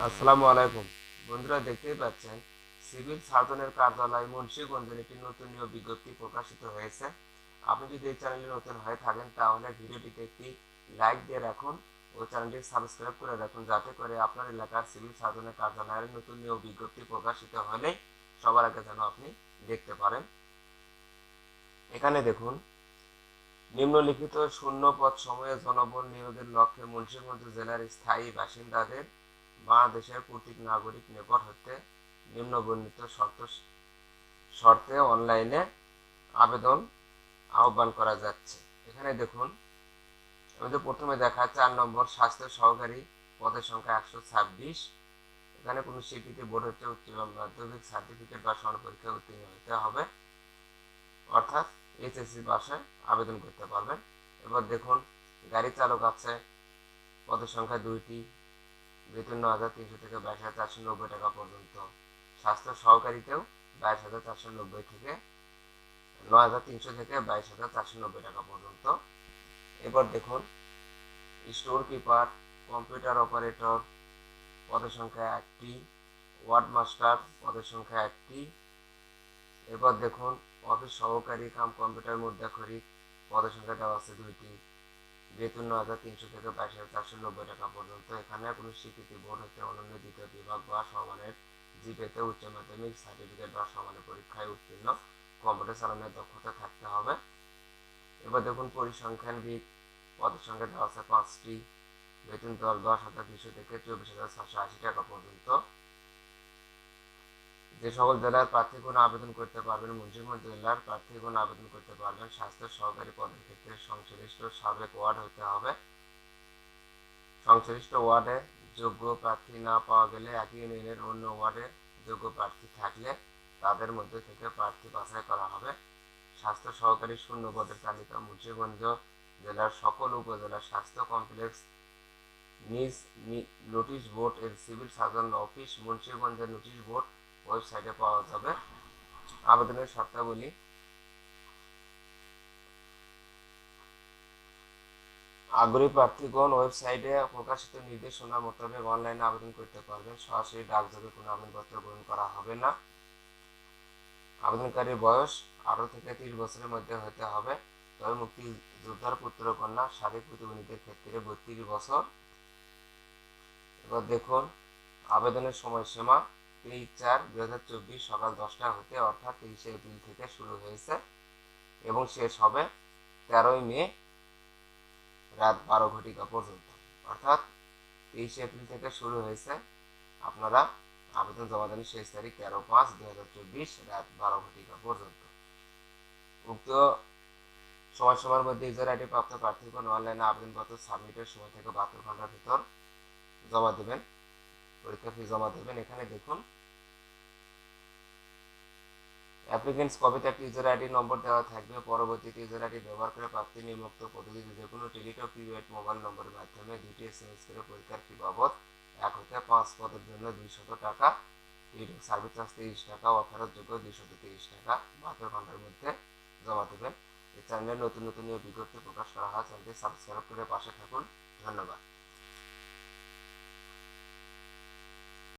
আসসালামু আলাইকুম। বন্ধুরা, দেখতেই পাচ্ছেন সিভিল সার্জনের কার্যালয় মুন্সিগঞ্জের একটি নতুন নিয়োগ বিজ্ঞপ্তি প্রকাশিত হয়েছে। আপনি যদি এই চ্যানেলে নতুন হয়ে থাকেন তাহলে ভিডিওটিতে একটি লাইক দিয়ে রাখুন ও চ্যানেলটি সাবস্ক্রাইব করে রাখুন, যাতে করে আপনার এলাকার সিভিল সার্জনের কার্যালয়ের নতুন নিয়োগ বিজ্ঞপ্তি প্রকাশিত হলে সবার আগে যেন আপনি দেখতে পারেন। এখানে দেখুন, নিম্নলিখিত শূন্য পদ সময়ে জনবল নিয়োগের লক্ষ্যে মুন্সিগঞ্জ জেলার স্থায়ী বাসিন্দাদের বাংলাদেশের প্রত্যেক নাগরিক নিকট হতে নিম্নবর্ণিত শর্তে অনলাইনে আবেদন আহ্বান করা যাচ্ছে। এখানে দেখুন, আমাদের প্রথমে দেখা 4 নম্বর স্বাস্থ্য সহকারী, পদের সংখ্যা 126। এখানে কোনো স্বীকৃতি বোর্ড হতে উচ্চ মাধ্যমিক সার্টিফিকেট বা সমান পরীক্ষায় উত্তীর্ণ হতে হবে, অর্থাৎ এইচএসসি পাশে আবেদন করতে পারবেন। এবার দেখুন, গাড়ি চালক আছে, পদের সংখ্যা 2টি, বেতন 9,300 থেকে 22,490 টাকা পর্যন্ত। স্বাস্থ্য সহকারীতেও 22,490 থেকে 9,300 থেকে 22,490 টাকা পর্যন্ত। এবার দেখুন, স্টোর কিপার, কম্পিউটার অপারেটর, পদের সংখ্যা 1টি, ওয়ার্ড মাস্টার, পদের সংখ্যা 1টি। এবার দেখুন, অফিস সহকারী কাম কম্পিউটার মুদ্রাক্ষরিক, পদের সংখ্যা দেওয়া আছে 2টি, বেতন 9,300 থেকে 22,490 টাকা পর্যন্ত। এখানে কোনো স্বীকৃতি বোর্ড হতে অনন্য দ্বিতীয় বিভাগ বা সমানের জিপিএতে উচ্চ মাধ্যমিক সার্টিফিকেট বা সমানের পরীক্ষায় উত্তীর্ণ, কম্পিউটার চালানোর দক্ষতা থাকতে হবে। এবার দেখুন, পরিসংখ্যানবিদ, পদের সংখ্যা দেওয়া আছে 5টি, বেতন 10,200 থেকে 24,780 টাকা পর্যন্ত। যে সকল জেলার প্রার্থীগণ আবেদন করতে পারবেন: মুন্সিগঞ্জ জেলার প্রার্থীগণ আবেদন করতে পারবেন। স্বাস্থ্য সহকারী পদের ক্ষেত্রে সংশ্লিষ্ট সাবেক ওয়ার্ড হতে হবে। সংশ্লিষ্ট ওয়ার্ডে যোগ্য প্রার্থী না পাওয়া গেলে একই ইউনিয়নের অন্য ওয়ার্ডে যোগ্য প্রার্থী থাকলে তাদের মধ্যে থেকে প্রার্থী বাছাই করা হবে। স্বাস্থ্য সহকারী শূন্য পদের তালিকা মুন্সিগঞ্জ জেলার সকল উপজেলার স্বাস্থ্য কমপ্লেক্স নিজ নোটিশ বোর্ড এর সিভিল সার্জন অফিস মুন্সিগঞ্জের নোটিশ বোর্ড ওয়েবসাইটে পাওয়া যাবে। আবেদনের শর্তাবলী: আগ্রহী প্রার্থীগণ ওয়েবসাইটে প্রকাশিত নির্দেশনা মোতাবেক অনলাইনে আবেদন করতে পারবেন। সরাসরি ডাকযোগে কোনো আবেদনপত্র গ্রহণ করা হবে না। আবেদনকারীর বয়স 18 থেকে 30 বছরের মধ্যে হতে হবে, তবে মুক্তিযোদ্ধার পুত্র কন্যা শারীরিক প্রতিবন্ধীদের ক্ষেত্রে 32 বছর। এবার দেখুন, আবেদনের সময়সীমা 23/4/2024 সকাল 10টা হতে, অর্থাৎ 23 এপ্রিল থেকে শুরু হয়েছে এবং শেষ হবে 13 মে রাত 12 ঘটিকা পর্যন্ত। অর্থাৎ 23 এপ্রিল থেকে শুরু হয়েছে, আপনারা আবেদন জমা দেন শেষ তারিখ 13/5/2024 রাত 12 ঘটিকা পর্যন্ত। উক্ত সময়সীমার মধ্যে ইউজার আইডি প্রাপ্ত প্রার্থীগণ অনলাইনে আবেদনপত্র সাবমিটের সময় থেকে 72 ঘন্টার ভিতর জমা দেবেন, পরীক্ষা ফি জমা দেবেন। এখানে দেখুন, অ্যাপ্লিকেন্টস কপিতে একটি ইউজার আইডি নম্বর দেওয়া থাকবে। পরবর্তীতে ইউজার আইডি ব্যবহার করে প্রার্থী নিম্নোক্ত পদ্ধতিতে যে কোনো টেলিটক প্রিপেড মোবাইল নম্বরের মাধ্যমে 2টি এসএমএস করে পরীক্ষার ফি বাবদ 1 হতে 5 পদের জন্য 200 টাকা, টেলিটক সার্ভিস চার্জ 30 টাকা ও ফেরতযোগ্য 230 টাকা 72 ঘন্টার মধ্যে জমা দেবেন। এই চ্যানেলে নতুন নতুন বিজ্ঞপ্তি প্রকাশ করা হয়, চ্যানেলটি সাবস্ক্রাইব করে পাশে থাকুন। ধন্যবাদ।